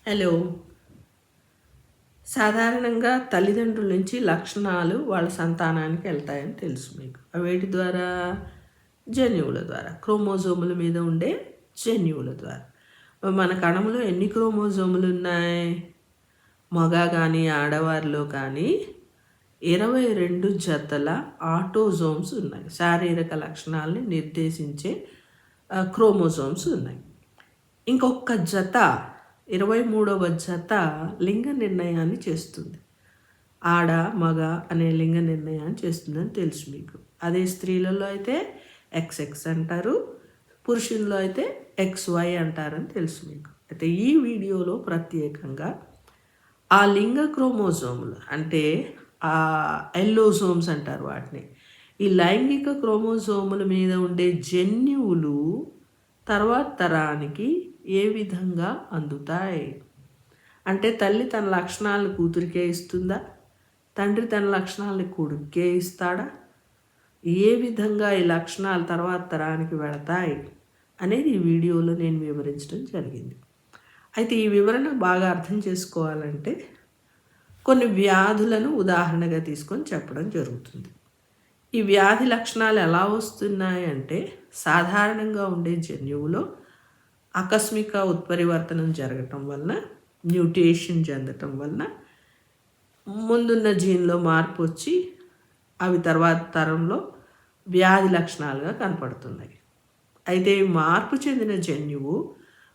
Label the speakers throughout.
Speaker 1: Hello. సాధారణంగా తల్లిదండ్రుల నుంచి లక్షణాలు వాళ్ళ సంతానానికి వెళ్తాయని తెలుసు మీకు. వేటి ద్వారా? జన్యువుల ద్వారా, క్రోమోజోముల మీద ఉండే జన్యువుల ద్వారా. మన కణంలో ఎన్ని క్రోమోజోములు ఉన్నాయి? మగ కానీ ఆడవారిలో కానీ 22 జతల ఆటోజోమ్స్ ఉన్నాయి. శారీరక లక్షణాలని నిర్దేశించే క్రోమోజోమ్స్ ఉన్నాయి. ఇంకొక జత 23వ జత లింగ నిర్ణయాన్ని చేస్తుంది. ఆడ మగ అనే లింగ నిర్ణయాన్ని చేస్తుందని తెలుసు మీకు. అదే స్త్రీలలో అయితే XX అంటారు, పురుషుల్లో అయితే XY అంటారని తెలుసు మీకు. అయితే ఈ వీడియోలో ప్రత్యేకంగా ఆ లింగ క్రోమోజోములు అంటే ఆ ఎల్లోజోమ్స్ అంటారు వాటిని, ఈ లైంగిక క్రోమోజోముల మీద ఉండే జన్యువులు తర్వాత తరానికి ఏ విధంగా అందుతాయి? అంటే తల్లి తన లక్షణాలను కూతురికే ఇస్తుందా? తండ్రి తన లక్షణాలను కొడుకే ఇస్తాడా? ఏ విధంగా ఈ లక్షణాలు తర్వాత తరానికి వెళతాయి అనేది ఈ వీడియోలో నేను వివరించడం జరిగింది. అయితే ఈ వివరణ బాగా అర్థం చేసుకోవాలంటే కొన్ని వ్యాధులను ఉదాహరణగా తీసుకొని చెప్పడం జరుగుతుంది. ఈ వ్యాధి లక్షణాలు ఎలా వస్తున్నాయి అంటే సాధారణంగా ఉండే జన్యువులో ఆకస్మిక ఉత్పరివర్తనం జరగటం వలన, మ్యూటేషన్ చెందటం వలన ముందున్న జీన్లో మార్పు వచ్చి అవి తర్వాత తరంలో వ్యాధి లక్షణాలుగా కనపడుతున్నాయి. అయితే మార్పు చెందిన జన్యువు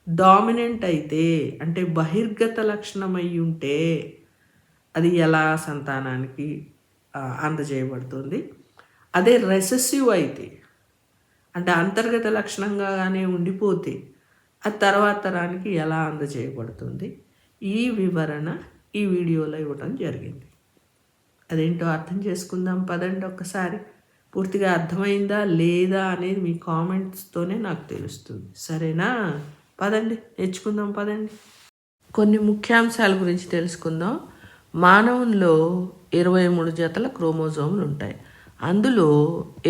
Speaker 1: డామినెంట్ అయితే, అంటే బహిర్గత లక్షణం అయి ఉంటే అది ఎలా సంతానానికి అందజేయబడుతుంది? అదే రెసెసివ్ అయితే, అంటే అంతర్గత లక్షణంగానే ఉండిపోతే అది తర్వాత తరానికి ఎలా అందజేయబడుతుంది? ఈ వివరణ ఈ వీడియోలో ఇవ్వటం జరిగింది. అదేంటో అర్థం చేసుకుందాం పదండి ఒక్కసారి. పూర్తిగా అర్థమైందా లేదా అనేది మీ కామెంట్స్తోనే నాకు తెలుస్తుంది. సరేనా? పదండి నేర్చుకుందాం పదండి. కొన్ని ముఖ్యాంశాల గురించి తెలుసుకుందాం. మానవుల్లో 23 జతల క్రోమోజోములు ఉంటాయి. అందులో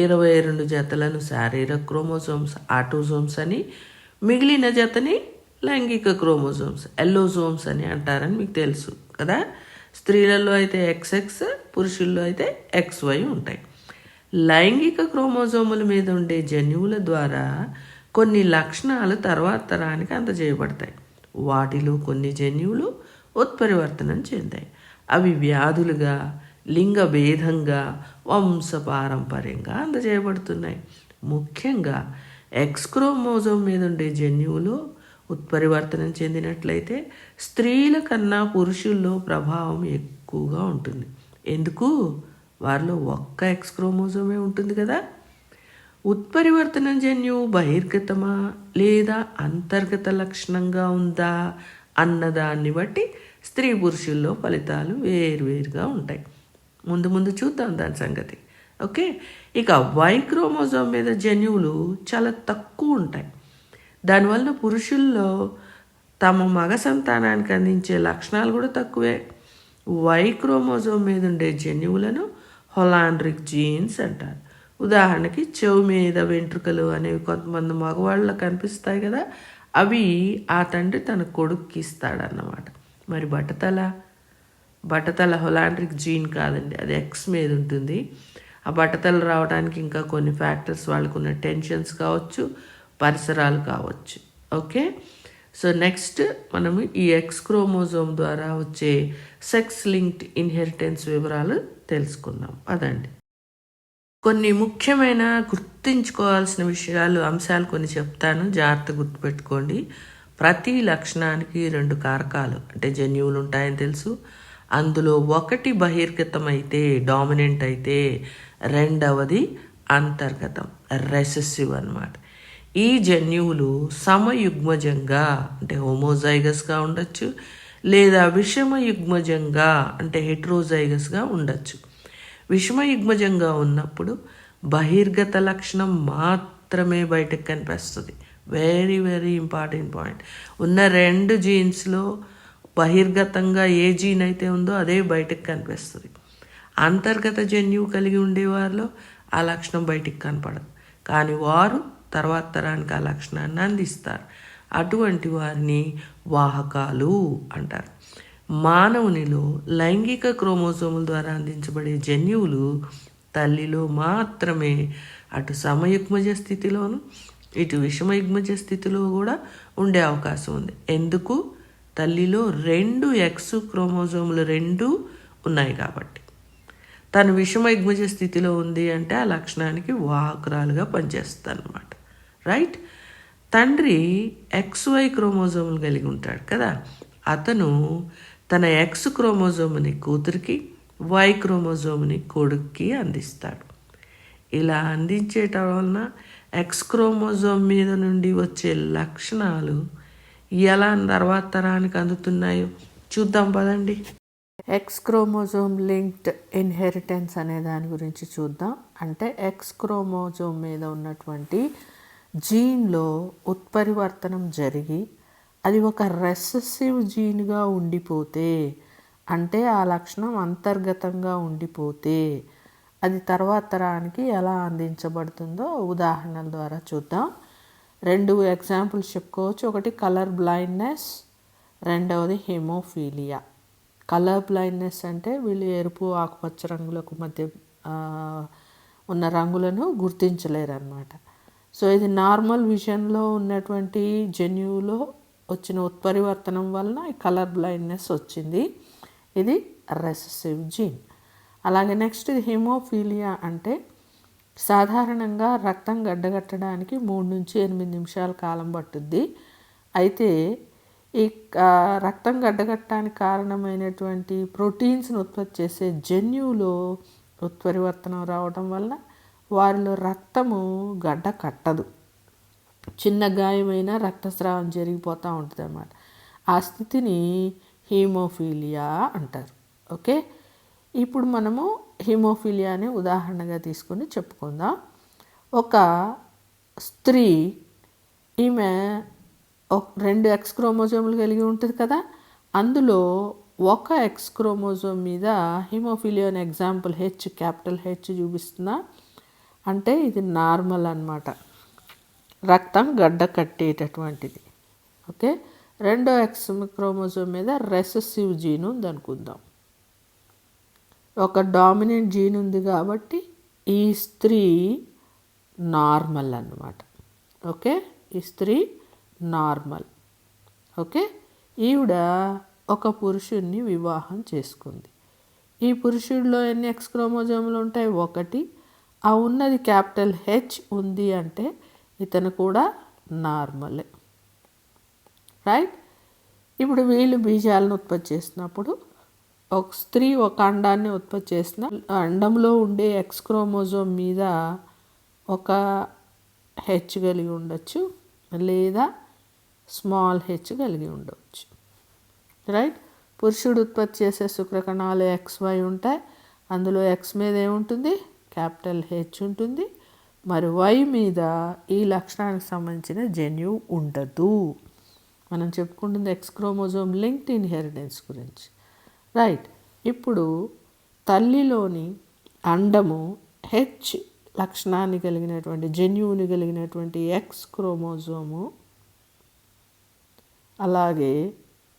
Speaker 1: 22 జతలను శారీరక క్రోమోజోమ్స్ ఆటోజోమ్స్ అని, మిగిలిన జతని లైంగిక క్రోమోజోమ్స్ ఎల్లోజోమ్స్ అని అంటారని మీకు తెలుసు కదా. స్త్రీలలో అయితే XX, పురుషుల్లో అయితే XY ఉంటాయి. లైంగిక క్రోమోజోముల మీద ఉండే జన్యువుల ద్వారా కొన్ని లక్షణాలు తర్వాత తరానికి అందజేయబడతాయి. వాటిలో కొన్ని జన్యువులు ఉత్పరివర్తనం చెందాయి. అవి వ్యాధులుగా, లింగ భేదంగా, వంశపారంపర్యంగా అందజేయబడుతున్నాయి. ముఖ్యంగా X క్రోమోజోమ్ మీద ఉండే జన్యువులు ఉత్పరివర్తనం చెందినట్లయితే స్త్రీల కన్నా పురుషుల్లో ప్రభావం ఎక్కువగా ఉంటుంది. ఎందుకు? వారిలో ఒక్క X క్రోమోజోమే ఉంటుంది కదా. ఉత్పరివర్తన జన్యువు బహిర్గతమా లేదా అంతర్గత లక్షణంగా ఉందా అన్నదాన్ని బట్టి స్త్రీ పురుషుల్లో ఫలితాలు వేరువేరుగా ఉంటాయి. ముందు చూద్దాం దాని సంగతి. ఓకే. ఇక Y క్రోమోజోమ్ మీద జన్యువులు చాలా తక్కువ ఉంటాయి. దానివల్ల పురుషుల్లో తమ మగ సంతానానికి అందించే లక్షణాలు కూడా తక్కువే. Y క్రోమోజోమ్ మీద ఉండే జన్యువులను హొలాండ్రిక్ జీన్స్ అంటారు. ఉదాహరణకి చెవు మీద వెంట్రుకలు అనేవి కొంతమంది మగవాళ్ళకు కనిపిస్తాయి కదా, అవి ఆ తండ్రి తన కొడుక్కి ఇస్తాడన్నమాట. మరి బట్టతల హొలాండ్రిక్ జీన్ కాదండి, అది X మీద ఉంటుంది. ఆ బట్టతల రావడానికి ఇంకా కొన్ని ఫ్యాక్టర్స్, వాళ్ళకున్న టెన్షన్స్ కావచ్చు, పరిసరాలు కావచ్చు. ఓకే. సో నెక్స్ట్ మనము ఈ X క్రోమోజోమ్ ద్వారా వచ్చే సెక్స్ లింక్డ్ ఇన్హెరిటెన్స్ వివరాలు తెలుసుకుందాం. అదండి కొన్ని ముఖ్యమైన గుర్తుంచుకోవాల్సిన అంశాలు కొన్ని చెప్తాను, జాగ్రత్త గుర్తుపెట్టుకోండి. ప్రతి లక్షణానికి 2 కారకాలు అంటే జన్యువులు ఉంటాయని తెలుసు. అందులో ఒకటి బహిర్గతం అయితే, డామినెంట్ అయితే, రెండవది అంతర్గతం, రెసెసివ్ అన్నమాట. ఈ జన్యువులు సమయుగ్మజంగా అంటే హోమోజైగస్గా ఉండొచ్చు, లేదా విషమయుగ్మజంగా అంటే హెట్రోజైగస్గా ఉండొచ్చు. విషమయుగ్మజంగా ఉన్నప్పుడు బహిర్గత లక్షణం మాత్రమే బయటకు కనిపిస్తుంది. Very very important point. ఉన్న 2 జీన్స్లో బహిర్గతంగా ఏ జీన్ అయితే ఉందో అదే బయటకు కనిపిస్తుంది. అంతర్గత జన్యువు కలిగి ఉండేవారిలో ఆ లక్షణం బయటికి కనపడదు, కానీ వారు తర్వాత తరానికి ఆ లక్షణాన్ని అందిస్తారు. అటువంటి వారిని వాహకాలు అంటారు. మానవునిలో లైంగిక క్రోమోజోముల ద్వారా అందించబడే జన్యువులు తల్లిలో మాత్రమే అటు సమయుగ్మజ స్థితిలోను ఇటు విషమయుగ్మజ స్థితిలో కూడా ఉండే అవకాశం ఉంది. ఎందుకు? తల్లిలో 2 ఎక్స్ క్రోమోజోములు 2 ఉన్నాయి కాబట్టి. తను విషమయుగ్మజ స్థితిలో ఉంది అంటే ఆ లక్షణానికి వాహకురాలుగా పనిచేస్తుంది అన్నమాట. రైట్? తండ్రి XY క్రోమోజోములు కలిగి ఉంటాడు కదా, అతను తన X క్రోమోజోముని కూతురికి, Y క్రోమోజోముని కొడుక్కి అందిస్తాడు. ఇలా అందించేట వలన X క్రోమోజోమ్ మీద నుండి వచ్చే లక్షణాలు ఎలా తర్వాత తరానికి అందుతున్నాయో చూద్దాం పదండి. ఎక్స్ క్రోమోజోమ్ లింక్డ్ ఇన్హెరిటెన్స్ అనే దాని గురించి చూద్దాం. అంటే ఎక్స్ క్రోమోజోమ్ మీద ఉన్నటువంటి జీన్లో ఉత్పరివర్తనం జరిగి అది ఒక రెసెసివ్ జీన్గా ఉండిపోతే, అంటే ఆ లక్షణం అంతర్గతంగా ఉండిపోతే అది తర్వాత తరానికి ఎలా అందించబడుతుందో ఉదాహరణల ద్వారా చూద్దాం. 2 ఎగ్జాంపుల్స్ చెప్పుకోవచ్చు. ఒకటి కలర్ బ్లైండ్నెస్, రెండవది హెమోఫీలియా. కలర్ బ్లైండ్నెస్ అంటే వీళ్ళు ఎరుపు ఆకుపచ్చ రంగులకు మధ్య ఉన్న రంగులను గుర్తించలేరు అన్నమాట. సో ఇది నార్మల్ విజన్లో ఉన్నటువంటి జన్యువులో వచ్చిన ఉత్పరివర్తనం వలన ఈ కలర్ బ్లైండ్నెస్ వచ్చింది. ఇది రెసెసివ్ జీన్. అలాగే నెక్స్ట్ ఇది హెమోఫీలియా. అంటే సాధారణంగా రక్తం గడ్డగట్టడానికి 3 నుంచి 8 నిమిషాల కాలం పట్టుద్ది. అయితే ఈ రక్తం గడ్డగట్టడానికి కారణమైనటువంటి ప్రోటీన్స్ని ఉత్పత్తి చేసే జన్యువులో ఉత్పరివర్తనం రావడం వల్ల వారిలో రక్తము గడ్డ కట్టదు. చిన్న గాయమైన రక్తస్రావం జరిగిపోతూ ఉంటుంది అన్నమాట. ఆ స్థితిని హీమోఫీలియా అంటారు. ఓకే, ఇప్పుడు మనము హీమోఫీలియాని ఉదాహరణగా తీసుకొని చెప్పుకుందాం. ఒక స్త్రీ, ఈమె 2 ఎక్స్ క్రోమోజోములు కలిగి ఉంటుంది కదా, అందులో ఒక ఎక్స్ క్రోమోజోమ్ మీద హీమోఫీలియా అనే ఎగ్జాంపుల్ క్యాపిటల్ హెచ్ చూపిస్తున్నా. అంటే ఇది నార్మల్ అన్నమాట, రక్తం గడ్డ కట్టేటటువంటిది. ఓకే, 2 ఎక్స్ క్రోమోజోమ్ మీద రెసెసివ్ జీన్ ఉంది అనుకుందాం. ఒక డామినెంట్ జీన్ ఉంది కాబట్టి ఈ స్త్రీ నార్మల్ అన్నమాట. ఓకే, ఈ స్త్రీ నార్మల్. ఓకే, ఈవిడ ఒక పురుషుడిని వివాహం చేసుకుంది. ఈ పురుషుడిలో ఎన్ని ఎక్స్ క్రోమోజోములు ఉంటాయి? 1. ఆ ఉన్నది క్యాపిటల్ హెచ్ ఉంది అంటే ఇతను కూడా నార్మలే. రైట్? ఇప్పుడు వీళ్ళు బీజాలను ఉత్పత్తి చేసినప్పుడు ఒక స్త్రీ ఒక అండాన్ని ఉత్పత్తి చేసిన అండంలో ఉండే ఎక్స్ క్రోమోజోమ్ మీద ఒక హెచ్ కలిగి ఉండొచ్చు, లేదా స్మాల్ హెచ్ కలిగి ఉండవచ్చు. రైట్? పురుషుడు ఉత్పత్తి చేసే శుక్రకణాలు XY ఉంటాయి. అందులో X మీద ఏముంటుంది? క్యాపిటల్ హెచ్ ఉంటుంది. మరి Y మీద ఈ లక్షణానికి సంబంధించిన జన్యువు ఉండదు. మనం చెప్పుకుంటుంది ఎక్స్ క్రోమోజోమ్ లింక్డ్ ఇన్హెరిటెన్స్ గురించి. రైట్? ఇప్పుడు తల్లిలోని అండము హెచ్ లక్షణాన్ని కలిగినటువంటి జన్యువుని కలిగినటువంటి ఎక్స్ క్రోమోజోము, అలాగే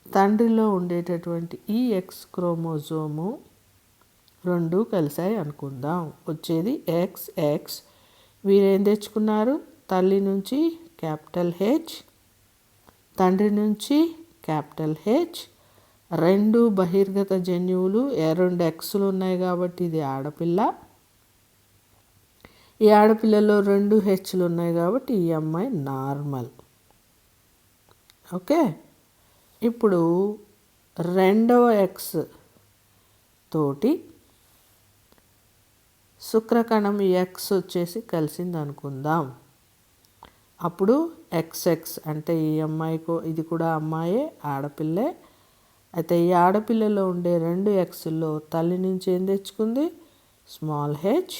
Speaker 1: తండ్రిలో ఉండేటటువంటి ఈ ఎక్స్ క్రోమోజోము 2 కలిసాయి అనుకుందాం. వచ్చేది XX. వీరేం తెచ్చుకున్నారు? తల్లి నుంచి క్యాపిటల్ హెచ్, తండ్రి నుంచి క్యాపిటల్ హెచ్, 2 బహిర్గత జన్యువులు, 2 ఎక్స్లు ఉన్నాయి కాబట్టి ఇది ఆడపిల్ల. ఈ ఆడపిల్లలో 2 హెచ్లు ఉన్నాయి కాబట్టి ఈ అమ్మాయి నార్మల్. ఓకే, ఇప్పుడు 2వ ఎక్స్ తోటి శుక్రకణం ఎక్స్ వచ్చేసి కలిసింది అనుకుందాం. అప్పుడు XX అంటే ఈ అమ్మాయికో ఇది కూడా అమ్మాయే, ఆడపిల్లే. అయితే ఈ ఆడపిల్లలో ఉండే 2 ఎక్స్లో తల్లి నుంచి ఏం తెచ్చుకుంది? స్మాల్ హెచ్,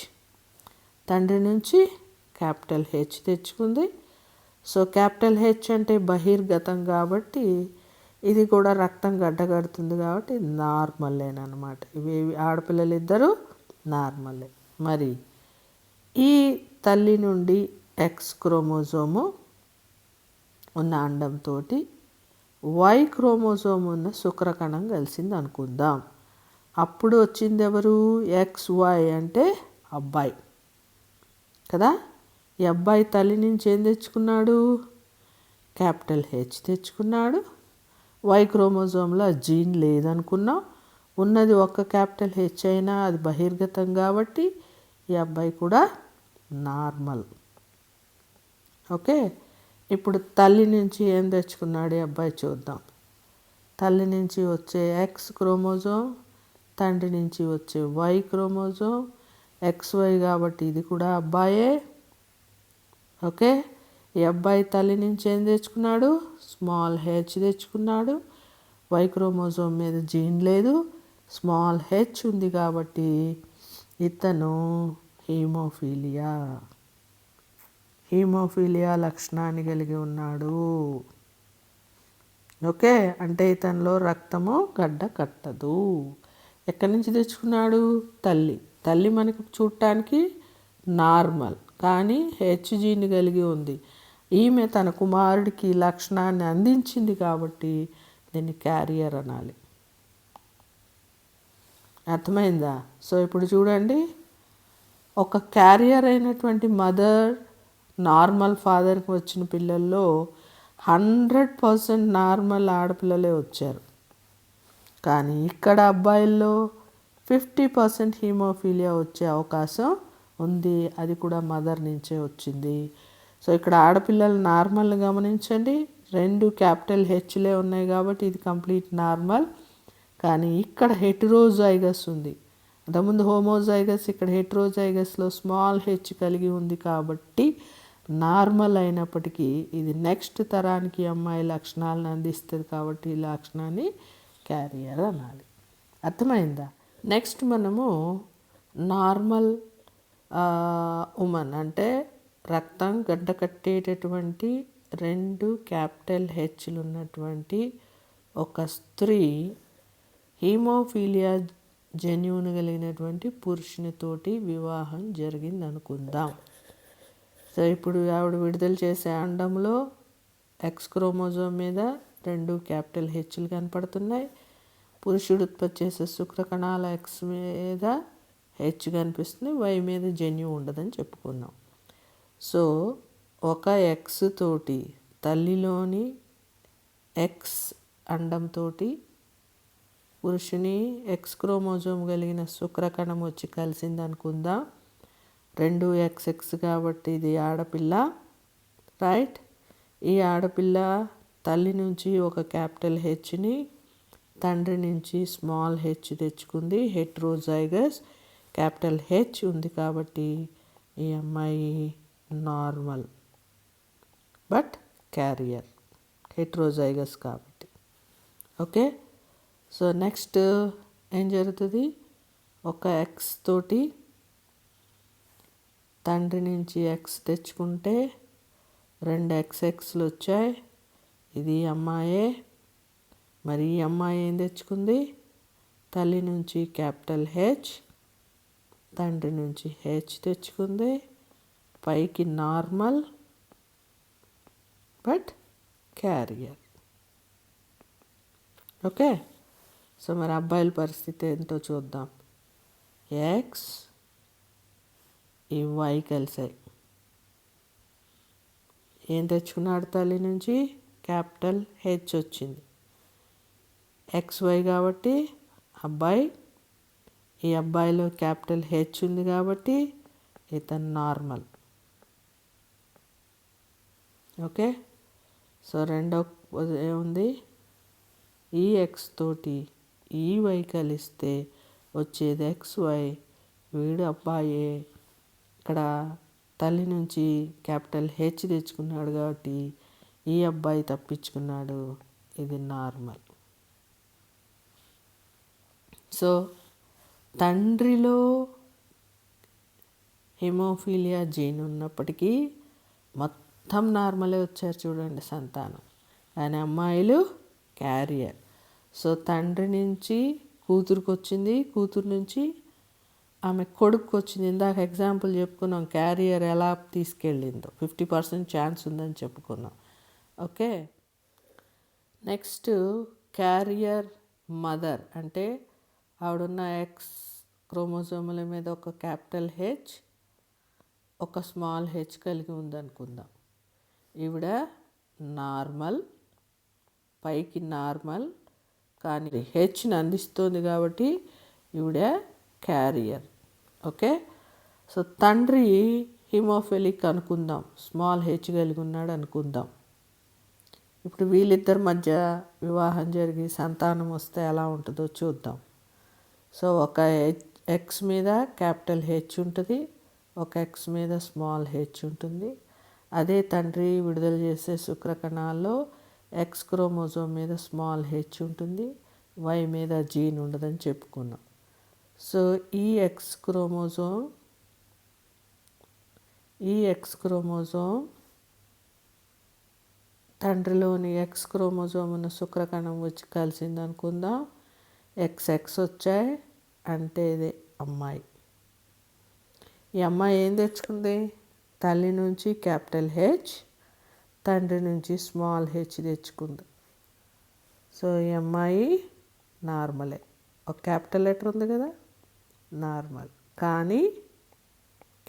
Speaker 1: తండ్రి నుంచి క్యాపిటల్ హెచ్ తెచ్చుకుంది. సో క్యాపిటల్ హెచ్ అంటే బహిర్గతం కాబట్టి ఇది కూడా రక్తం గడ్డగడుతుంది కాబట్టి నార్మల్లేనమాట. ఇవి ఆడపిల్లలు ఇద్దరు నార్మలే. మరి ఈ తల్లి నుండి ఎక్స్ క్రోమోజోము ఉన్న అండంతో వై క్రోమోజోమ్ ఉన్న శుక్రకణం కలిసింది అనుకుందాం. అప్పుడు వచ్చింది ఎవరు? XY అంటే అబ్బాయి కదా. ఈ అబ్బాయి తల్లి నుంచి ఏం తెచ్చుకున్నాడు? క్యాపిటల్ H తెచ్చుకున్నాడు. వై క్రోమోజోమ్లో జీన్ లేదనుకున్నాం. ఉన్నది ఒక్క క్యాపిటల్ H అయినా అది బహిర్గతం కాబట్టి ఈ అబ్బాయి కూడా నార్మల్. ఓకే, ఇప్పుడు తల్లి నుంచి ఏం తెచ్చుకున్నాడు ఈ అబ్బాయి చూద్దాం. తల్లి నుంచి వచ్చే X క్రోమోజోమ్, తండ్రి నుంచి వచ్చే Y క్రోమోజోమ్, XY కాబట్టి ఇది కూడా అబ్బాయే. ఓకే, ఈ అబ్బాయి తల్లి నుంచి ఏం తెచ్చుకున్నాడు? స్మాల్ H తెచ్చుకున్నాడు. వై క్రోమోజోమ్ మీద జీన్ లేదు, స్మాల్ H ఉంది కాబట్టి ఇతను హీమోఫీలియా లక్షణాన్ని కలిగి ఉన్నాడు. ఓకే, అంటే ఇతనిలో రక్తము గడ్డ కట్టదు. ఎక్కడి నుంచి తెచ్చుకున్నాడు? తల్లి మనకు చూడటానికి నార్మల్, కానీ H జీన్ కలిగి ఉంది. ఈమె తన కుమారుడికి లక్షణాన్ని అందించింది కాబట్టి దీన్ని క్యారియర్ అనాలి. అర్థమైందా? సో ఇప్పుడు చూడండి, ఒక క్యారియర్ అయినటువంటి మదర్ నార్మల్ ఫాదర్కి వచ్చిన పిల్లల్లో 100% నార్మల్ ఆడపిల్లలే వచ్చారు. కానీ ఇక్కడ అబ్బాయిల్లో 50% హీమోఫీలియా వచ్చే అవకాశం ఉంది. అది కూడా మదర్ నుంచే వచ్చింది. సో ఇక్కడ ఆడపిల్లలు నార్మల్ గమనించండి, 2 క్యాపిటల్ Hలే ఉన్నాయి కాబట్టి ఇది కంప్లీట్ నార్మల్. కానీ ఇక్కడ హెటెరోజైగస్ ఉంది. అంతకుముందు హోమోజైగస్, ఇక్కడ హెటెరోజైగస్లో స్మాల్ H కలిగి ఉంది కాబట్టి నార్మల్ అయినప్పటికీ ఇది నెక్స్ట్ తరానికి అమ్మాయి లక్షణాలను అందిస్తుంది కాబట్టి ఈ లక్షణాన్ని క్యారియర్ అనాలి. అర్థమైందా? నెక్స్ట్ మనము నార్మల్ ఉమెన్ అంటే రక్తం గడ్డ కట్టేటటువంటి 2 క్యాపిటల్ Hలు ఉన్నటువంటి ఒక స్త్రీ హీమోఫీలియా జన్యువును కలిగినటువంటి పురుషునితోటి వివాహం జరిగింది అనుకుందాం. సో ఇప్పుడు ఆవిడ విడుదల చేసే అండంలో X క్రోమోజోమ్ మీద 2 క్యాపిటల్ Hలు కనపడుతున్నాయి. పురుషుడు ఉత్పత్తి చేసే శుక్రకణాల X మీద H కనిపిస్తుంది, Y మీద జన్యువు ఉండదని చెప్పుకున్నాం. సో ఒక X తోటి తల్లిలోని X అండంతో పురుషుని X క్రోమోజోమ్ కలిగిన శుక్రకణం వచ్చి కలిసింది అనుకుందాం. 2 XX కాబట్టి ఇది ఆడపిల్ల, రైట్. ఈ ఆడపిల్ల తల్లి నుంచి ఒక క్యాపిటల్ Hని, తండ్రి నుంచి స్మాల్ H తెచ్చుకుంది. హెటెరోజైగస్, క్యాపిటల్ H ఉంది కాబట్టి ఈ అమ్మాయి నార్మల్ బట్ క్యారియర్, హెటెరోజైగస్ కాబట్టి. ఓకే, సో నెక్స్ట్ ఏం జరుగుతుంది? ఒక X తోటి తండ్రి నుంచి X తెచ్చుకుంటే 2 XXలు వచ్చాయి. ఇది అమ్మాయే. మరి ఈ అమ్మాయి ఏం తెచ్చుకుంది? తల్లి నుంచి క్యాపిటల్ H, తండ్రి నుంచి H తెచ్చుకుంది. పైకి normal but carrier. Okay, so మరి అబ్బాయిల పరిస్థితి ఏంటో చూద్దాం. X ఈ Y కలిసాయి. ఏం తెచ్చుకున్నాడు? తల్లి నుంచి క్యాపిటల్ H వచ్చింది. XY కాబట్టి అబ్బాయి, ఈ అబ్బాయిలో క్యాపిటల్ H ఉంది కాబట్టి ఇతను నార్మల్. ఓకే, సో రెండో ఏముంది? ఈ X తోటి ఈ Y కలిస్తే వచ్చేది XY, వీడు అబ్బాయే. ఇక్కడ తల్లి నుంచి క్యాపిటల్ H తెచ్చుకున్నాడు కాబట్టి ఈ అబ్బాయి తప్పించుకున్నాడు, ఇది నార్మల్. సో తండ్రిలో హెమోఫీలియా జీన్ ఉన్నప్పటికీ మొత్తం నార్మలే వచ్చారు చూడండి సంతానం, కానీ అమ్మాయిలు క్యారియర్. సో తండ్రి నుంచి కూతురుకు వచ్చింది, కూతురు నుంచి ఆమె కొడుకు వచ్చింది. ఇందాక ఎగ్జాంపుల్ చెప్పుకున్నాం, క్యారియర్ ఎలా తీసుకెళ్ళిందో 50% ఛాన్స్ ఉందని చెప్పుకున్నాం. ఓకే. నెక్స్ట్ క్యారియర్ మదర్ అంటే ఆవిడున్న ఎక్స్ క్రోమోజోముల మీద ఒక క్యాపిటల్ హెచ్ ఒక స్మాల్ హెచ్ కలిగి ఉందనుకుందాం. ఈవిడ నార్మల్, పైకి నార్మల్, కానీ హెచ్ని అందిస్తుంది కాబట్టి ఈవిడ క్యారియర్. ఓకే. సో తండ్రి హిమోఫిలిక్ అనుకుందాం, స్మాల్ హెచ్ కలిగి ఉన్నాడు అనుకుందాం. ఇప్పుడు వీళ్ళిద్దరి మధ్య వివాహం జరిగి సంతానం వస్తే ఎలా ఉంటుందో చూద్దాం. సో ఒక ఎక్స్ మీద క్యాపిటల్ హెచ్ ఉంటుంది, ఒక ఎక్స్ మీద స్మాల్ హెచ్ ఉంటుంది. అదే తండ్రి విడుదల చేసే శుక్రకణాల్లో ఎక్స్ క్రోమోజోమ్ మీద స్మాల్ హెచ్ ఉంటుంది, వై మీద జీన్ ఉండదని చెప్పుకున్నాం. సో ఈ ఎక్స్ క్రోమోజోమ్ తండ్రిలోని ఎక్స్ క్రోమోజోమ్ ఉన్న శుక్రకణం వచ్చి కలిసింది అనుకుందాం. ఎక్స్ వచ్చాయి అంటే ఇదే అమ్మాయి. ఈ అమ్మాయి ఏం తెచ్చుకుంది? తల్లి నుంచి క్యాపిటల్ హెచ్, తండ్రి నుంచి స్మాల్ హెచ్ తెచ్చుకుంది. సో ఈ అమ్మాయి నార్మలే, ఒక క్యాపిటల్ లెటర్ ఉంది కదా, నార్మల్, కానీ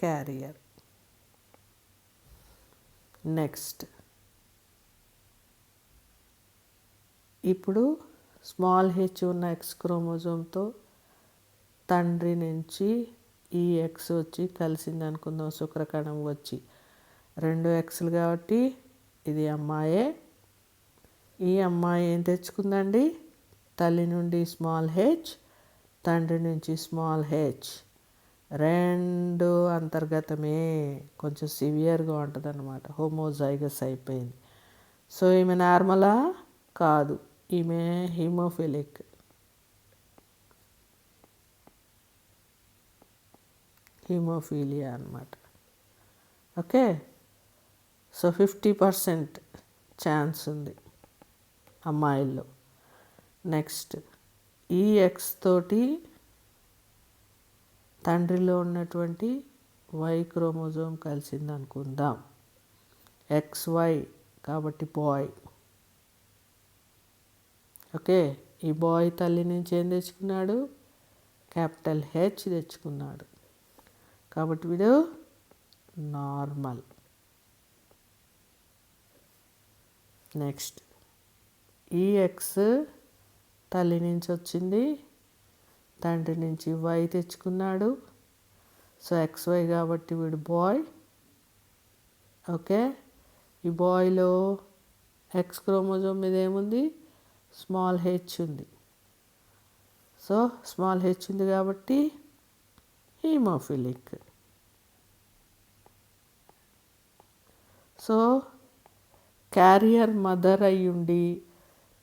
Speaker 1: క్యారియర్. నెక్స్ట్ ఇప్పుడు స్మాల్ హెచ్ ఉన్న ఎక్స్ క్రోమోజోమ్తో తండ్రి నుంచి ఈ ఎక్స్ వచ్చి కలిసింది అనుకుందాం. శుక్రకణం వచ్చి 2 ఎక్స్లు కాబట్టి ఇది అమ్మాయే. ఈ అమ్మాయి ఏం తెచ్చుకుందండి? తల్లి నుండి స్మాల్ హెచ్, తండ్రి నుంచి స్మాల్ హెచ్, 2 అంతర్గతమే. కొంచెం సివియర్గా ఉంటుంది అన్నమాట, హోమోజైగస్ అయిపోయింది. సో ఈమె నార్మలా? కాదు, ఈమె హిమోఫిలిక్. హిమోఫీలియా అన్నమాట. ఓకే. సో 50% ఛాన్స్ ఉంది అమ్మాయిల్లో. నెక్స్ట్ ఈ ఎక్స్ తోటి తండ్రిలో ఉన్నటువంటి వై క్రోమోజోమ్ కలిసింది అనుకుందాం. XY కాబట్టి బాయ్. ఓకే. ఈ బాయ్ తల్లి నుంచి ఏం తెచ్చుకున్నాడు? క్యాపిటల్ హెచ్ తెచ్చుకున్నాడు కాబట్టి వీడు నార్మల్. నెక్స్ట్ ఈ ఎక్స్ తల్లి నుంచి వచ్చింది, తండ్రి నుంచి వై తెచ్చుకున్నాడు. సో XY కాబట్టి వీడు బాయ్. ఓకే. ఈ బాయ్లో ఎక్స్ క్రోమోజోమ్ మీద ఏముంది? స్మాల్ హెచ్ ఉంది. సో స్మాల్ హెచ్ ఉంది కాబట్టి హీమోఫిలిక్. సో క్యారియర్ మదర్ అయ్యుండి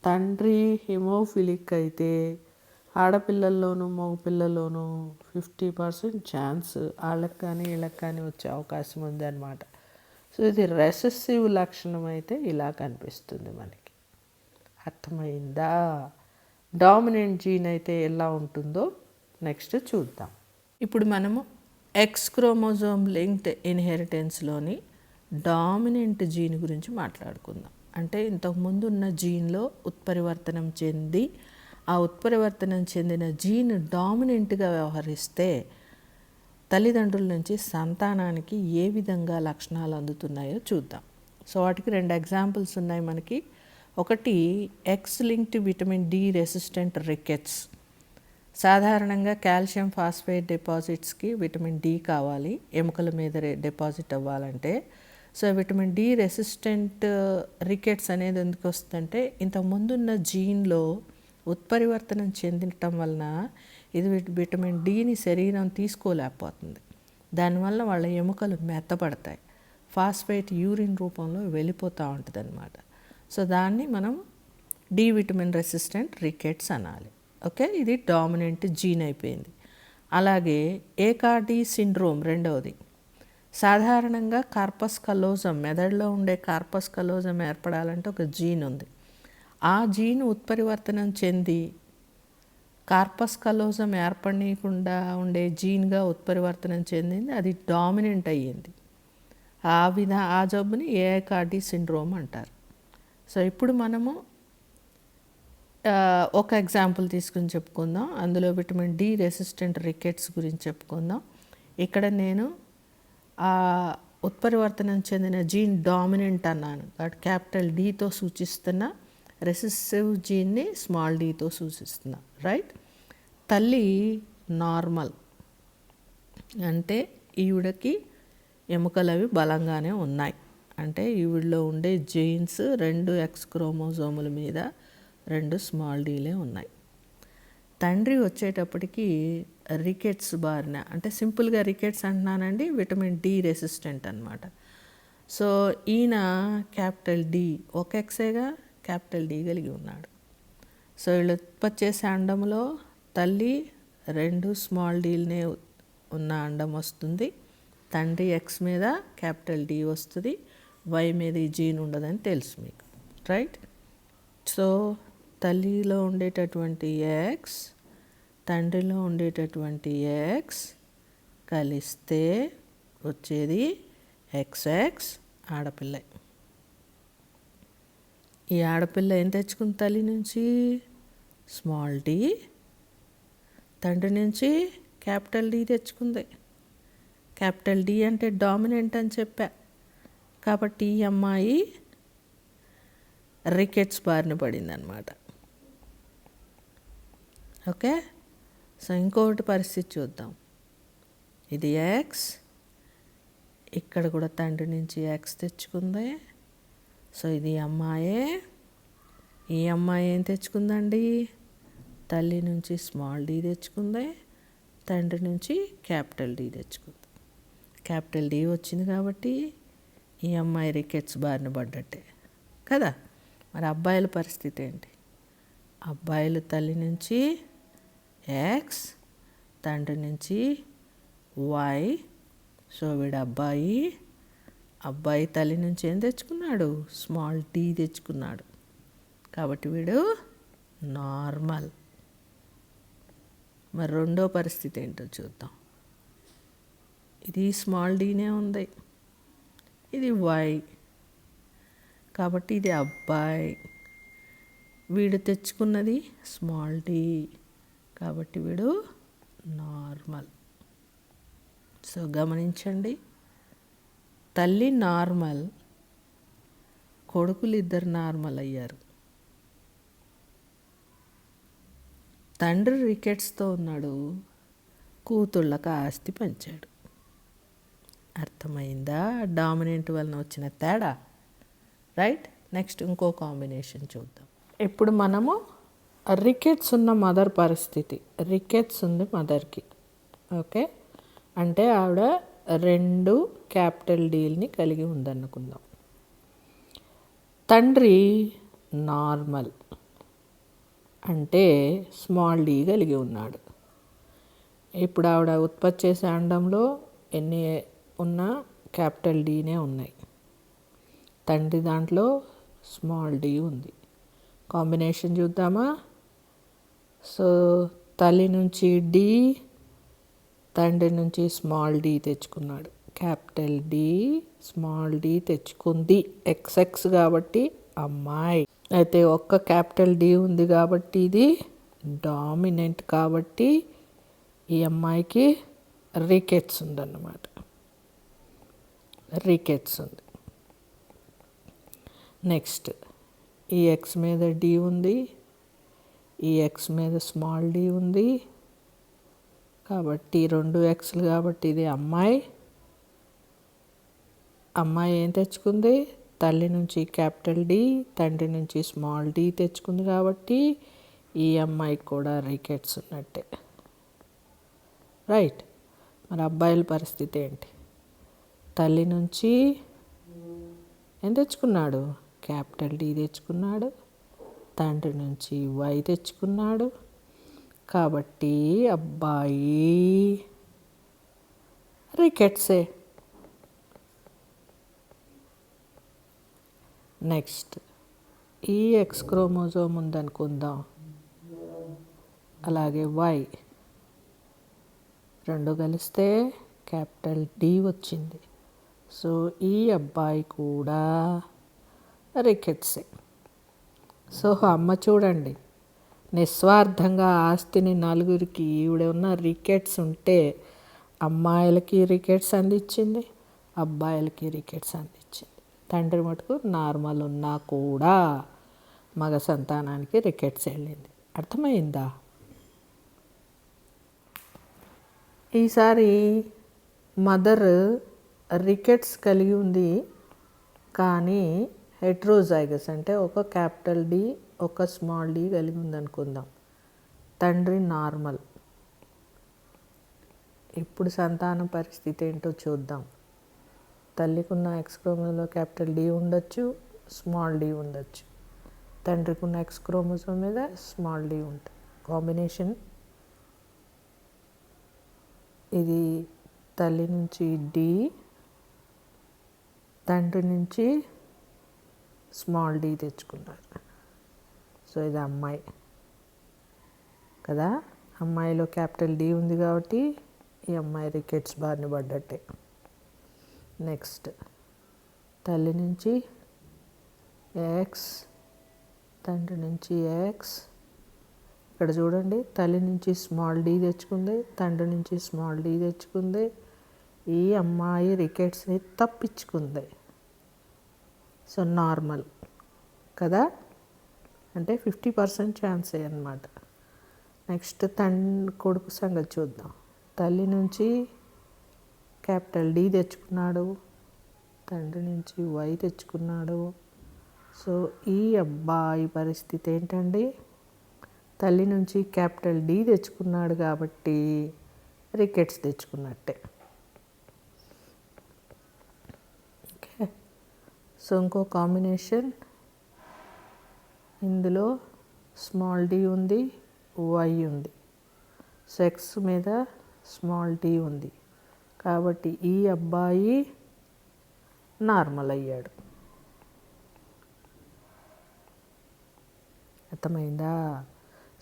Speaker 1: తండ్రి హిమోఫిలిక్ అయితే ఆడపిల్లల్లోనూ మగపిల్లల్లోనూ 50% ఛాన్స్ వాళ్ళకి కానీ వీళ్ళకి కానీ వచ్చే అవకాశం ఉందన్నమాట. సో ఇది రెసెసివ్ లక్షణం అయితే ఇలా కనిపిస్తుంది మనకి. అర్థమైందా? డామినెంట్ జీన్ అయితే ఎలా ఉంటుందో నెక్స్ట్ చూద్దాం. ఇప్పుడు మనము ఎక్స్ క్రోమోజోమ్ లింక్డ్ ఇన్హెరిటెన్స్లోని డామినెంట్ జీన్ గురించి మాట్లాడుకుందాం. అంటే ఇంతకుముందు ఉన్న జీన్లో ఉత్పరివర్తనం చెంది ఆ ఉత్పరివర్తనం చెందిన జీన్ డామినెంట్గా వ్యవహరిస్తే తల్లిదండ్రుల నుంచి సంతానానికి ఏ విధంగా లక్షణాలు అందుతున్నాయో చూద్దాం. సో వాటికి 2 ఎగ్జాంపుల్స్ ఉన్నాయి మనకి. ఒకటి X linked vitamin D resistant rickets. సాధారణంగా కాల్షియం ఫాస్ఫేట్ డిపాజిట్స్కి విటమిన్ డి కావాలి ఎముకల మీద డిపాజిట్ అవ్వాలంటే. So vitamin D resistant rickets అనేది ఎందుకు వస్తుందంటే ఇంతకుముందున్న జీన్లో ఉత్పరివర్తనం చెందటం వలన ఇది విటమిన్ డిని శరీరం తీసుకోలేకపోతుంది. దానివల్ల వాళ్ళ ఎముకలు మెత్తపడతాయి, ఫాస్ఫేట్ యూరిన్ రూపంలో వెళ్ళిపోతూ ఉంటుంది అన్నమాట. సో దాన్ని మనం డి విటమిన్ రెసిస్టెంట్ రికెట్స్ అనాలి. ఓకే. ఇది డామినెంట్ జీన్ అయిపోయింది. అలాగే ఏకార్డి సిండ్రోమ్ రెండవది. సాధారణంగా కార్పస్ కలోజం, మెదడులో ఉండే కార్పస్ కలోజం ఏర్పడాలంటే ఒక జీన్ ఉంది. ఆ జీన్ ఉత్పరివర్తనం చెంది కార్పస్ కలోజం ఏర్పడనీయకుండా ఉండే జీన్గా ఉత్పరివర్తనం చెందింది, అది డామినెంట్ అయ్యింది. ఆ జబ్బుని ఏకార్డి సిండ్రోమ్ అంటారు.
Speaker 2: సో ఇప్పుడు మనము ఒక ఎగ్జాంపుల్ తీసుకుని చెప్పుకుందాం. అందులో విటమిన్ డి రెసిస్టెంట్ రికెట్స్ గురించి చెప్పుకుందాం. ఇక్కడ నేను ఉత్పరివర్తనం చెందిన జీన్ డామినెంట్ అన్నాను కాబట్టి క్యాపిటల్ డీతో సూచిస్తున్న, రెసిసివ్ జీన్ని స్మాల్ డీతో సూచిస్తున్నా. రైట్. తల్లి నార్మల్ అంటే ఈవిడకి ఎముకలు అవి బలంగానే ఉన్నాయి. అంటే ఈవిడలో ఉండే జీన్స్ 2 ఎక్స్ క్రోమోజోముల మీద 2 స్మాల్ డీలే ఉన్నాయి. తండ్రి వచ్చేటప్పటికి రికెట్స్ బారిన, అంటే సింపుల్గా రికెట్స్ అంటున్నానండి, విటమిన్ డి రెసిస్టెంట్ అనమాట. సో ఈయన క్యాపిటల్ డి, ఒక ఎక్సేగా క్యాపిటల్ డి కలిగి ఉన్నాడు. సో వీళ్ళు ఉత్పత్తి చేసే అండంలో తల్లి 2 స్మాల్ డీల్నే ఉన్న అండం వస్తుంది. తండ్రి ఎక్స్ మీద క్యాపిటల్ డి వస్తుంది, వై మీద ఈ జీన్ ఉండదని తెలుసు మీకు. రైట్. సో తల్లిలో ఉండేటటువంటి ఎక్స్, తండ్రిలో ఉండేటటువంటి ఎక్స్ కలిస్తే వచ్చేది ఎక్స్ఎక్స్ ఆడపిల్ల. ఈ ఆడపిల్ల ఏం తెచ్చుకుంది తల్లి నుంచి? Small D. తండ్రి నుంచి క్యాపిటల్ డి తెచ్చుకుంది. క్యాపిటల్ డి అంటే డామినెంట్ అని చెప్పా కాబట్టి ఈ అమ్మాయి రికెట్స్ బారిన పడింది అనమాట. ఓకే. సో ఇంకొకటి పరిస్థితి చూద్దాం. ఇది ఎక్స్, ఇక్కడ కూడా తండ్రి నుంచి ఎక్స్ తెచ్చుకుంది. సో ఇది అమ్మాయే. ఈ అమ్మాయి ఏం తెచ్చుకుందండి? తల్లి నుంచి స్మాల్ డి తెచ్చుకుంది, తండ్రి నుంచి క్యాపిటల్ డి తెచ్చుకుంది. క్యాపిటల్ డి వచ్చింది కాబట్టి ఈ అమ్మాయి రికెట్స్ బారిన పడ్డట్టే కదా. మరి అబ్బాయిల పరిస్థితి ఏంటి? అబ్బాయిలు తల్లి నుంచి ఎక్స్, తండ్రి నుంచి వై. సో వీడు అబ్బాయి తల్లి నుంచి ఏం తెచ్చుకున్నాడు? స్మాల్ డి తెచ్చుకున్నాడు కాబట్టి వీడు నార్మల్. మరి రెండో పరిస్థితి ఏంటో చూద్దాం. ఇది స్మాల్ డీనే ఉంది, ఇది వై కాబట్టి ఇది అబ్బాయి. వీడు తెచ్చుకున్నది స్మాల్ డి కాబట్టి వీడు నార్మల్. సో గమనించండి, తల్లి నార్మల్, కొడుకులు ఇద్దరు నార్మల్ అయ్యారు. తండ్రి రికెట్స్తో ఉన్నాడు, కూతుళ్ళకి ఆస్తి పంచాడు. అర్థమైందా డామినెంట్ వలన వచ్చిన తేడా? రైట్. నెక్స్ట్ ఇంకో కాంబినేషన్ చూద్దాం. ఇప్పుడు మనము రికెట్స్ ఉన్న మదర్ పరిస్థితి. రికెట్స్ ఉంది మదర్కి. ఓకే. అంటే ఆవిడ 2 క్యాపిటల్ డీల్ని కలిగి ఉందనుకుందాం. తండ్రి నార్మల్ అంటే స్మాల్ డి కలిగి ఉన్నాడు. ఇప్పుడు ఆవిడ ఉత్పత్తి చేసే అండంలో ఎన్ని ఉన్నా క్యాపిటల్ డీనే ఉన్నాయి. తండ్రి దాంట్లో స్మాల్ డి ఉంది. కాంబినేషన్ చూద్దామా? సో తల్లి నుంచి డి, తండ్రి నుంచి స్మాల్ డి తెచ్చుకున్నాడు. క్యాపిటల్ డి స్మాల్ డి తెచ్చుకుంది. ఎక్స్ఎక్స్ కాబట్టి అమ్మాయి. అయితే ఒక్క క్యాపిటల్ డి ఉంది కాబట్టి ఇది డామినెంట్ కాబట్టి ఈ అమ్మాయికి రికెట్స్ ఉందన్నమాట. రికెట్స్ ఉంది. నెక్స్ట్ ఈ ఎక్స్ మీద డి ఉంది, ఈ ఎక్స్ మీద స్మాల్ డి ఉంది కాబట్టి 2 ఎక్స్లు కాబట్టి ఇది అమ్మాయి. అమ్మాయి ఏం తెచ్చుకుంది? తల్లి నుంచి క్యాపిటల్ డి, తండ్రి నుంచి స్మాల్ డి తెచ్చుకుంది కాబట్టి ఈ అమ్మాయికి కూడా రికెట్స్ ఉన్నట్టే. రైట్. మరి అబ్బాయిల పరిస్థితి ఏంటి? తల్లి నుంచి ఏం తెచ్చుకున్నాడు? క్యాపిటల్ డి తెచ్చుకున్నాడు, తండ్రి నుంచి వై తెచ్చుకున్నాడు కాబట్టి అబ్బాయి రికెట్సే. నెక్స్ట్ ఈ ఎక్స్ క్రోమోజోమ్ ఉందనుకుందాం, అలాగే వై 2 కలిస్తే క్యాపిటల్ డి వచ్చింది. సో ఈ అబ్బాయి కూడా రికెట్సే. సో అమ్మ చూడండి, నిస్వార్థంగా ఆస్తిని నలుగురికి ఈవిడ ఉన్న రికెట్స్ ఉంటే అమ్మాయిలకి రికెట్స్ అందించింది, అబ్బాయిలకి రికెట్స్ అందించింది. తండ్రి మటుకు నార్మల్ ఉన్నా కూడా మగ సంతానానికి రికెట్స్ వెళ్ళింది. అర్థమైందా? ఈసారి మదర్ రికెట్స్ కలిగి ఉంది, కానీ హెట్రోజైగస్ అంటే ఒక క్యాపిటల్ డి ఒక స్మాల్ డి కలిగి ఉందనుకుందాం. తండ్రి నార్మల్. ఇప్పుడు సంతానం పరిస్థితి ఏంటో చూద్దాం. తల్లికి ఉన్న ఎక్స్ క్రోమోజోమ్లో క్యాపిటల్ డి ఉండొచ్చు, స్మాల్ డి ఉండొచ్చు. తండ్రికి ఉన్న ఎక్స్ క్రోమోజోమ్ మీద స్మాల్ డి ఉంటుంది. కాంబినేషన్ ఇది తల్లి నుంచి డి, తండ్రి నుంచి స్మాల్ డి తెచ్చుకున్నారు. సో ఇది అమ్మాయి కదా, అమ్మాయిలో క్యాపిటల్ డి ఉంది కాబట్టి ఈ అమ్మాయి రికెట్స్ బారిన పడ్డట్టే. నెక్స్ట్ తల్లి నుంచి ఎక్స్, తండ్రి నుంచి ఎక్స్. ఇక్కడ చూడండి, తల్లి నుంచి స్మాల్ డి తెచ్చుకుంది, తండ్రి నుంచి స్మాల్ డి తెచ్చుకుంది. ఈ అమ్మాయి రికెట్స్ని తప్పించుకుంది. సో నార్మల్ కదా, అంటే 50% ఛాన్సే అన్నమాట. నెక్స్ట్ కొడుకు సంగతి చూద్దాం. తల్లి నుంచి క్యాపిటల్ డి తెచ్చుకున్నాడు, తండ్రి నుంచి వై తెచ్చుకున్నాడు. సో ఈ అబ్బాయి పరిస్థితి ఏంటండి, తల్లి నుంచి క్యాపిటల్ డి తెచ్చుకున్నాడు కాబట్టి రికెట్స్ తెచ్చుకున్నట్టే. ఓకే, సో ఇంకో కాంబినేషన్, ఇందులో స్మాల్ డి ఉంది, వై ఉంది. సో ఎక్స్ మీద స్మాల్ డి ఉంది కాబట్టి ఈ అబ్బాయి నార్మల్ అయ్యాడు. అర్థమైందా?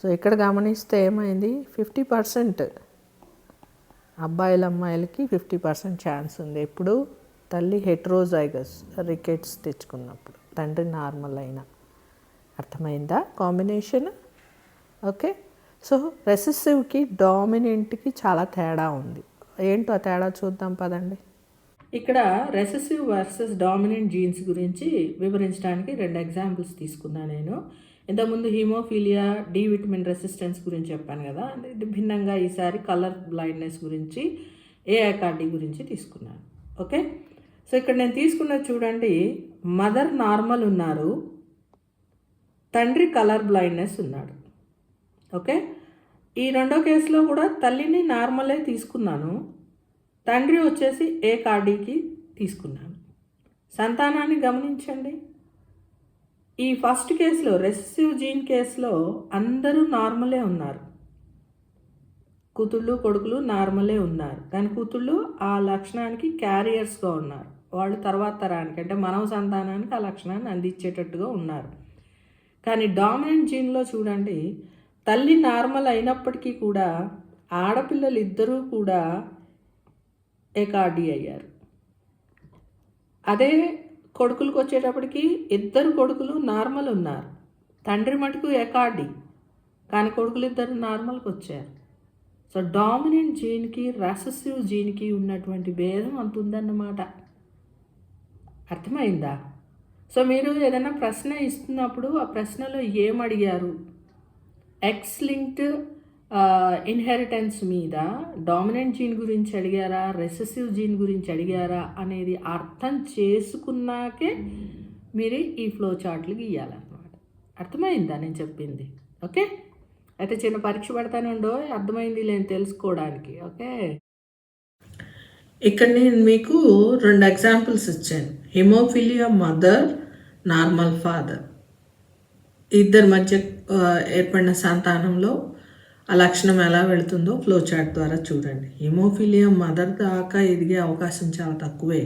Speaker 2: సో ఇక్కడ గమనిస్తే ఏమైంది, 50% అబ్బాయిల అమ్మాయిలకి 50% ఛాన్స్ ఉంది. ఎప్పుడు తల్లి హెట్రోజైగస్ రికెట్స్ తెచ్చుకున్నప్పుడు, తండ్రి నార్మల్ అయినా. అర్థమైందా కాంబినేషన్? ఓకే, సో రెసెసివ్కి డామినెంట్కి చాలా తేడా ఉంది. ఏంటో ఆ తేడా చూద్దాం పదండి. ఇక్కడ రెసెసివ్ వర్సెస్ డామినెంట్ జీన్స్ గురించి వివరించడానికి 2 ఎగ్జాంపుల్స్ తీసుకున్నాను నేను. ఇంతకుముందు హీమోఫీలియా, డి విటమిన్ రెసిస్టెన్స్ గురించి చెప్పాను కదా, ఇది భిన్నంగా ఈసారి కలర్ బ్లైండ్నెస్ గురించి, ఏఐకార్డి గురించి తీసుకున్నాను. ఓకే, సో ఇక్కడ నేను తీసుకున్నది చూడండి, మదర్ నార్మల్ ఉన్నారు, తండ్రి కలర్ బ్లైండ్నెస్ ఉన్నాడు. ఓకే, ఈ రెండో కేసులో కూడా తల్లిని నార్మలే తీసుకున్నాను, తండ్రి వచ్చేసి ఏ కార్డీకి తీసుకున్నాను. సంతానాన్ని గమనించండి. ఈ ఫస్ట్ కేసులో రెసెసివ్ జీన్ కేసులో అందరూ నార్మలే ఉన్నారు, కూతుళ్ళు కొడుకులు నార్మలే ఉన్నారు, కానీ కూతుళ్ళు ఆ లక్షణానికి క్యారియర్స్గా ఉన్నారు. వాళ్ళు తర్వాత తరానికి అంటే మానవ సంతానానికి ఆ లక్షణాన్ని అందించేటట్టుగా ఉన్నారు. కానీ డామినెంట్ జీన్లో చూడండి, తల్లి నార్మల్ అయినప్పటికీ కూడా ఆడపిల్లలు ఇద్దరూ కూడా ఏకార్డి అయ్యారు. అదే కొడుకులకు వచ్చేటప్పటికి ఇద్దరు కొడుకులు నార్మల్ ఉన్నారు, తండ్రి మటుకు ఏకార్డి, కానీ కొడుకులు ఇద్దరు నార్మల్కి వచ్చారు. సో డామినెంట్ జీన్కి రెసెసివ్ జీన్కి ఉన్నటువంటి భేదం అంత ఉందన్నమాట. అర్థమైందా? సో మీరు ఏదైనా ప్రశ్న ఇస్తున్నప్పుడు ఆ ప్రశ్నలో ఏమడిగారు, ఎక్స్ లింక్డ్ ఇన్హెరిటెన్స్ మీద డామినెంట్ జీన్ గురించి అడిగారా, రెసెసివ్ జీన్ గురించి అడిగారా అనేది అర్థం చేసుకున్నాకే మీరు ఈ ఫ్లో చార్ట్లు గీయాలన్నమాట. అర్థమైందా నేను చెప్పింది? ఓకే, అయితే చిన్న పరీక్ష పెడతానుండో అర్థమైంది లేని తెలుసుకోవడానికి. ఓకే, ఇక్కడ నేను మీకు 2 ఎగ్జాంపుల్స్ ఇచ్చాను. హిమోఫిలియా మదర్, నార్మల్ ఫాదర్, ఇద్దరి మధ్య ఏర్పడిన సంతానంలో ఆ లక్షణం ఎలా వెళుతుందో ఫ్లో చార్ట్ ద్వారా చూడండి. హిమోఫిలియా మదర్ దాకా ఎదిగే అవకాశం చాలా తక్కువే,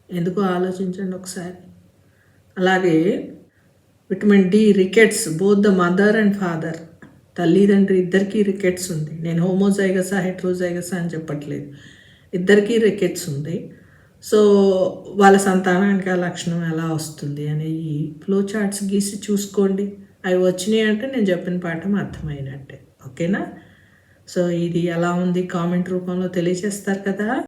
Speaker 2: ఎందుకో ఆలోచించండి ఒకసారి. అలాగే vitamin D rickets, both the mother and father, తల్లిదండ్రి ఇద్దరికీ రికెట్స్ ఉంది. నేను హోమోజైగసా హెట్రోజైగసా అని చెప్పట్లేదు, ఇద్దరికీ రికెట్స్ ఉంది.
Speaker 3: సో వాళ్ళ సంతానానికి ఆ లక్షణం ఎలా వస్తుంది అనే ఈ ఫ్లో చార్ట్స్ గీసి చూసుకోండి. అవి వచ్చినాయి అంటే నేను చెప్పిన పాఠం అర్థమైనట్టే. ఓకేనా? సో ఇది ఎలా ఉంది కామెంట్ రూపంలో తెలియజేస్తారు కదా.